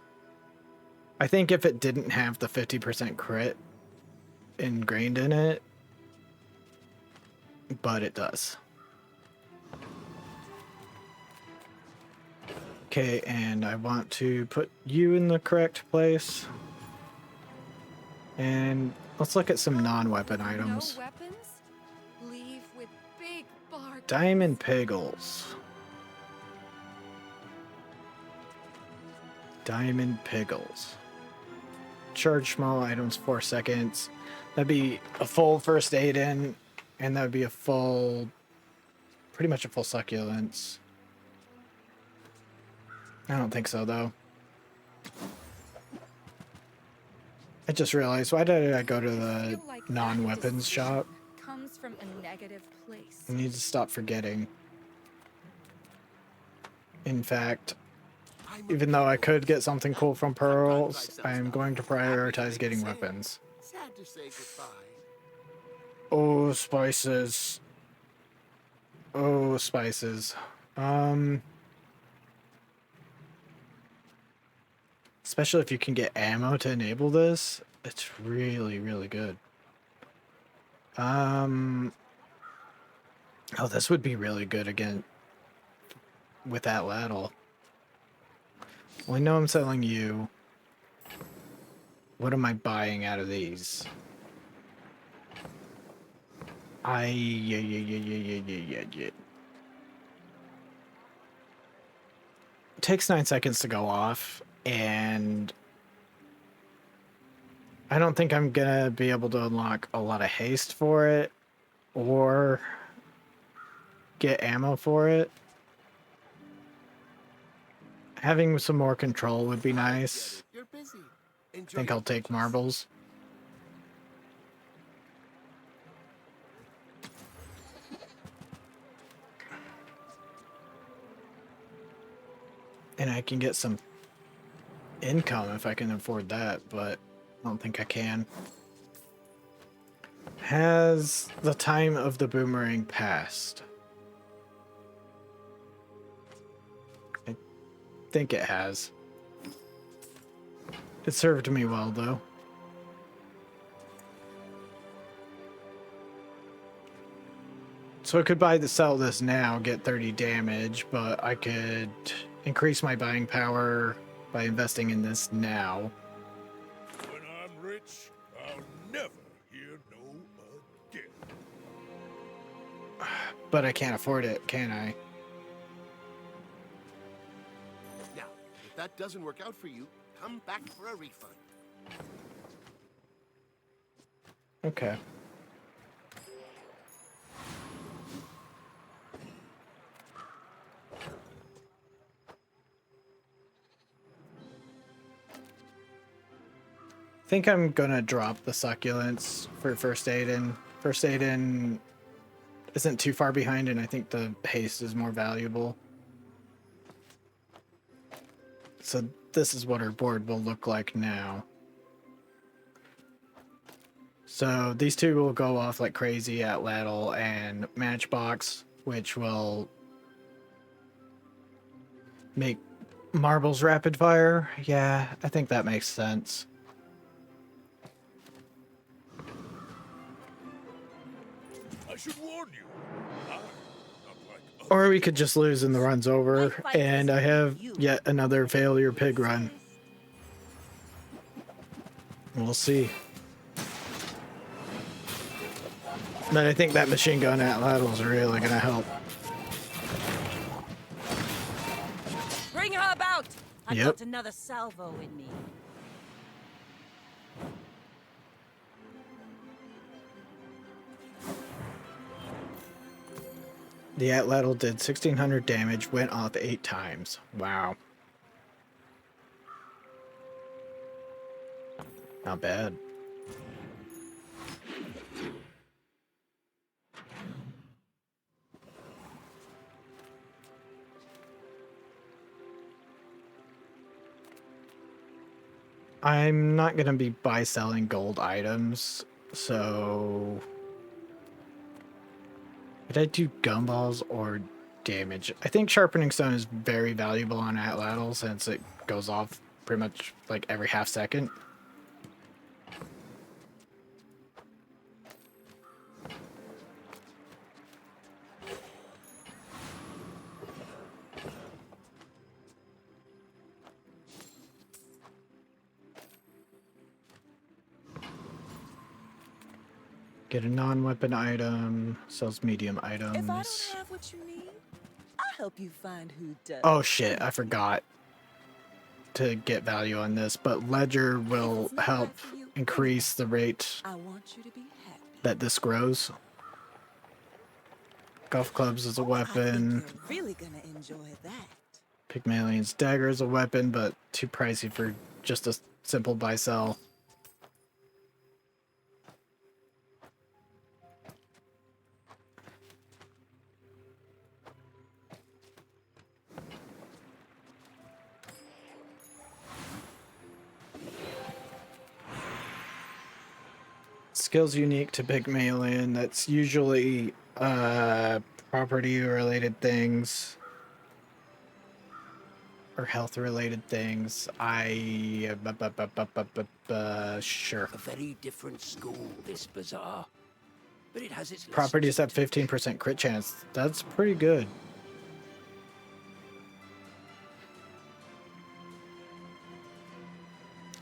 Speaker 1: I think if it didn't have the 50% crit ingrained in it, but it does. Okay, and I want to put you in the correct place. And let's look at some non-weapon items.
Speaker 6: No weapons? Leave with big bargains.
Speaker 1: Diamond Piggles. Diamond Piggles. Charge small items 4 seconds. That'd be a full first aid in, and that would be a full, pretty much a full succulents. I don't think so, though. I just realized, why did I go to the non-weapons shop?
Speaker 6: Comes from a negative place.
Speaker 1: I need to stop forgetting. In fact, even though I could get something cool from pearls, I am going to prioritize getting weapons.
Speaker 10: Sad to say goodbye.
Speaker 1: Oh, spices. Oh, spices. Especially if you can get ammo to enable this, it's really, really good. Oh, this would be really good again with Atlatl. Well, I know I'm selling you. What am I buying out of these? Yeah. It takes 9 seconds to go off, and I don't think I'm gonna be able to unlock a lot of haste for it or get ammo for it. Having some more control would be nice.
Speaker 10: You're busy.
Speaker 1: I think I'll take marbles. And I can get some income if I can afford that, but I don't think I can. Has the time of the boomerang passed? I think it has. It served me well, though. So I could sell this now, get 30 damage, but I could increase my buying power by investing in this now.
Speaker 2: When I'm rich, I'll never hear no again.
Speaker 1: But I can't afford it, can I?
Speaker 10: Now, if that doesn't work out for you, come back for a refund.
Speaker 1: Okay. I think I'm gonna drop the succulents for first aid in. First aid in isn't too far behind, and I think the haste is more valuable. So this is what our board will look like now. So these two will go off like crazy Atlatl and Matchbox, which will make marbles rapid fire. Yeah, I think that makes sense.
Speaker 2: I should warn you. I'm not like
Speaker 1: Or we could just lose and the run's over, and I have yet another failure pig run. We'll see. But I think that machine gun Atlatl is really gonna help.
Speaker 9: Bring her about! I've
Speaker 1: Yep.
Speaker 9: got another salvo in me.
Speaker 1: The Atlatl did 1600 damage, went off 8 times. Wow. Not bad. I'm not going to be buy-selling gold items, so... Did I do gumballs or damage? I think sharpening stone is very valuable on Atlatl since it goes off pretty much like every half second. Get a non-weapon item, sells medium items.
Speaker 6: If I don't have what you need, I'll help you find who does.
Speaker 1: Oh shit, I forgot to get value on this, but Ledger will help increase the rate
Speaker 6: I want you to be happy.
Speaker 1: that this grows. Golf clubs is a weapon.
Speaker 6: I think you're really gonna enjoy that.
Speaker 1: Pygmalien's dagger is a weapon, but too pricey for just a simple buy-sell. Skills unique to Pygmalien. That's usually property-related things. Or health-related things. Sure.
Speaker 7: A very different school, this Bazaar. But it has its
Speaker 1: Properties at 15% crit chance. That's pretty good.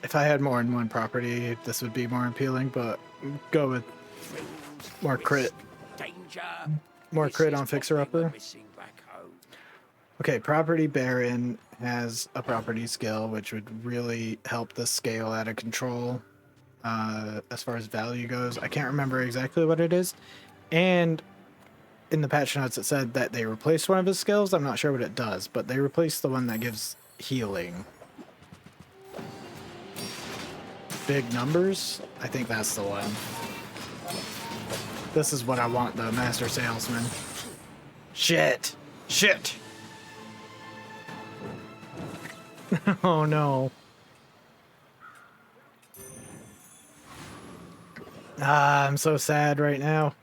Speaker 1: If I had more than one property, this would be more appealing, but go with more crit.
Speaker 7: danger.
Speaker 1: More crit on Fixer-Upper. Okay, Property Baron has a property skill, which would really help the scale out of control as far as value goes. I can't remember exactly what it is. And in the patch notes, it said that they replaced one of his skills. I'm not sure what it does, but they replaced the one that gives healing. Big numbers? I think that's the one. This is what I want, the Master Salesman. Shit! Shit! Oh no. Ah, I'm so sad right now.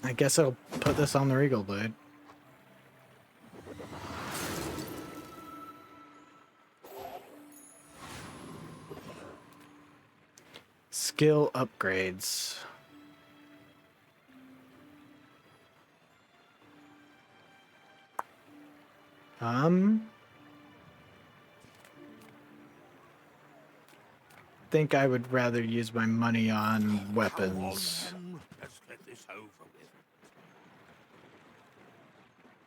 Speaker 1: I guess I'll put this on the Regal blade. Skill upgrades. Think I would rather use my money on weapons.
Speaker 2: Let's get this over with.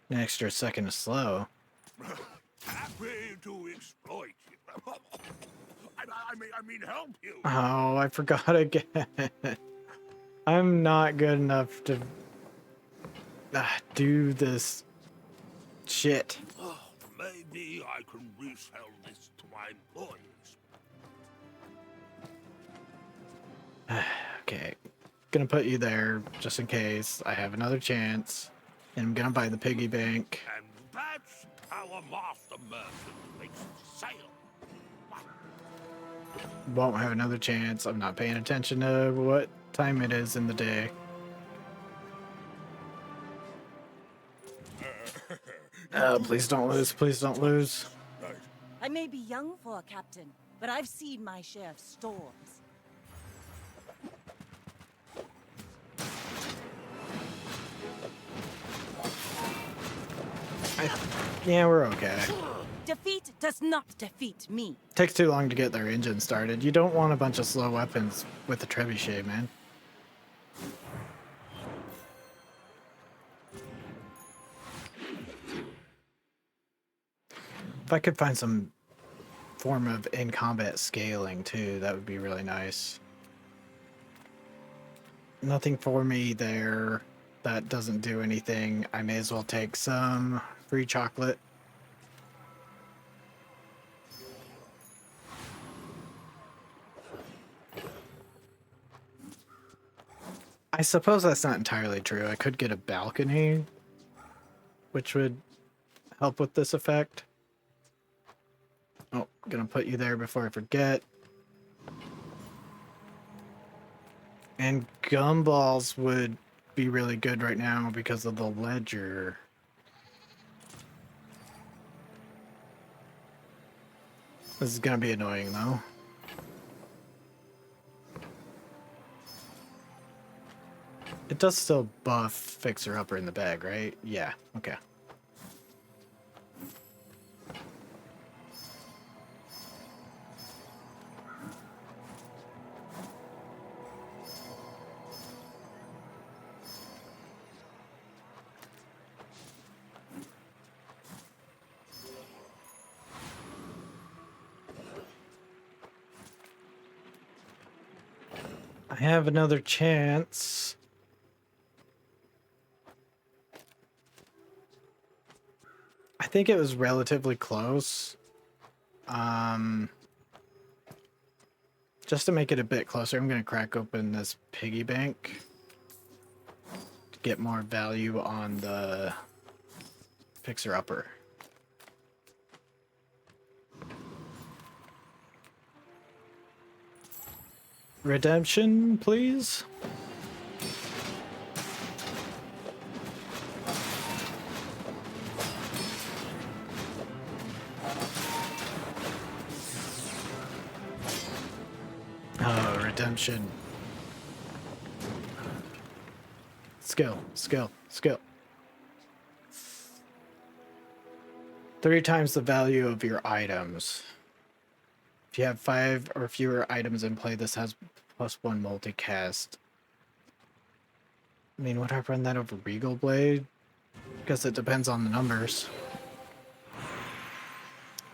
Speaker 1: An extra second of slow.
Speaker 2: Happy to exploit you. I mean, help you.
Speaker 1: Oh, I forgot again. I'm not good enough to do this shit.
Speaker 2: Oh, maybe I can resell this to my employees.
Speaker 1: Okay, gonna put you there just in case I have another chance. And I'm gonna buy the piggy bank.
Speaker 2: And that's how a master merchant makes a sale.
Speaker 1: Won't have another chance. I'm not paying attention to what time it is in the day. Please don't lose. Please don't lose.
Speaker 9: I may be young for a captain, but I've seen my share of storms.
Speaker 1: Yeah, we're okay.
Speaker 9: Defeat does not defeat me.
Speaker 1: Takes too long to get their engine started. You don't want a bunch of slow weapons with the trebuchet, man. If I could find some form of in-combat scaling, too, that would be really nice. Nothing for me there. That doesn't do anything. I may as well take some free chocolate. I suppose that's not entirely true. I could get a balcony, which would help with this effect. Oh, gonna put you there before I forget. And gumballs would be really good right now because of the ledger. This is gonna be annoying though. It does still buff Fixer Upper in the bag, right? Yeah, okay. I have another chance. I think it was relatively close. Just to make it a bit closer, I'm going to crack open this piggy bank to get more value on the Fixer Upper. Redemption, please. Oh, redemption. Skill, skill, skill. 3 times the value of your items. If you have 5 or fewer items in play, this has +1 multicast. I mean, would I run that over Regal Blade? Guess it depends on the numbers.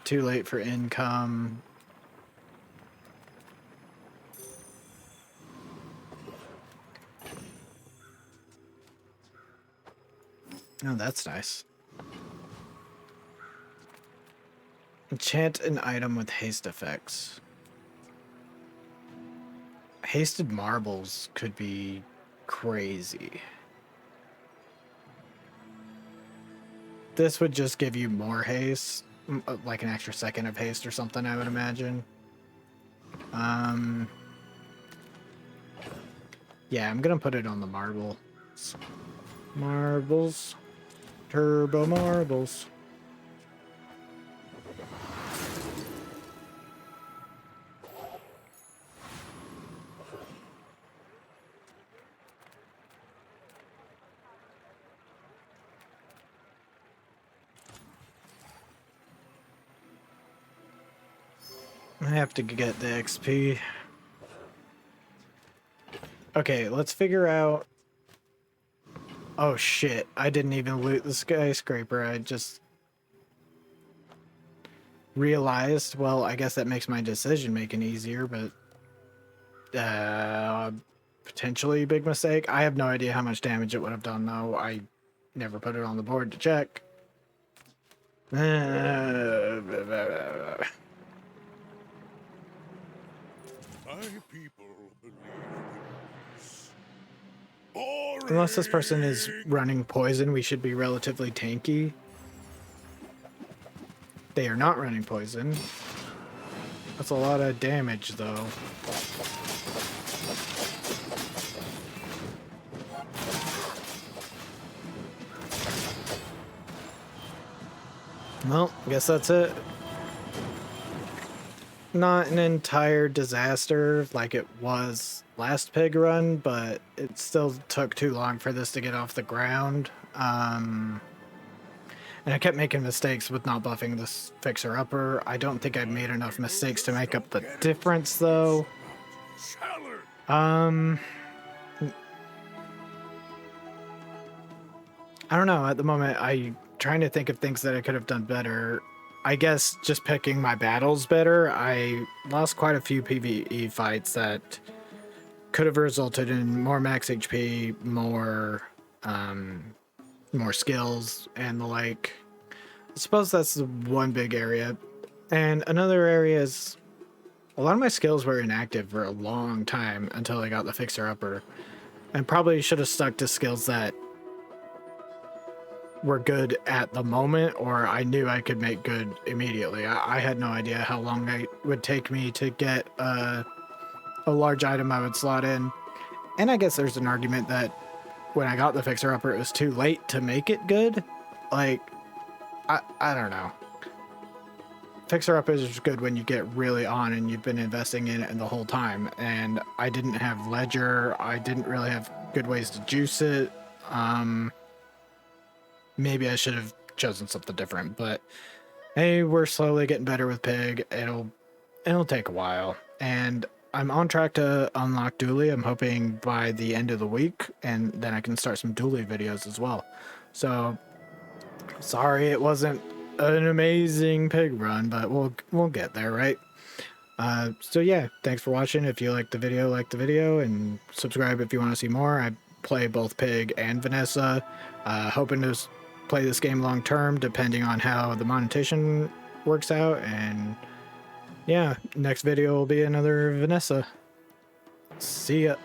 Speaker 1: Too late for income. Oh, that's nice. Enchant an item with haste effects. Hasted marbles could be crazy. This would just give you more haste, like an extra second of haste or something, I would imagine. Yeah, I'm gonna put it on the marble. Marbles. Turbo marbles. I have to get the XP. Okay, let's figure out... Oh shit, I didn't even loot the skyscraper, I just realized, well, I guess that makes my decision making easier, but potentially big mistake. I have no idea how much damage it would have done though. I never put it on the board to check.
Speaker 2: My people believe in peace.
Speaker 1: Unless this person is running poison, we should be relatively tanky. They are not running poison. That's a lot of damage, though. Well, I guess that's it. Not an entire disaster like it was last pig run, but it still took too long for this to get off the ground. And I kept making mistakes with not buffing this Fixer Upper. I don't think I made enough mistakes to make up the difference, though. I don't know. At the moment, I'm trying to think of things that I could have done better. I guess just picking my battles better. I lost quite a few PvE fights that could have resulted in more max HP, more skills, and the like. I suppose that's the one big area. And another area is a lot of my skills were inactive for a long time until I got the Fixer Upper. And probably should have stuck to skills that were good at the moment, or I knew I could make good immediately. I had no idea how long it would take me to get a large item I would slot in. And I guess there's an argument that when I got the fixer-upper, it was too late to make it good. Like, I don't know. Fixer-upper is good when you get really on and you've been investing in it the whole time. And I didn't have ledger. I didn't really have good ways to juice it. Maybe I should have chosen something different, but hey, we're slowly getting better with Pig. It'll take a while, and I'm on track to unlock Dually. I'm hoping by the end of the week, and then I can start some Dually videos as well. So sorry it wasn't an amazing Pig run, but we'll get there, right? So yeah, thanks for watching. If you like the video, and subscribe if you want to see more. I play both Pig and Vanessa. Hoping to play this game long term, depending on how the monetization works out. And yeah, next video will be another Vanessa. See ya.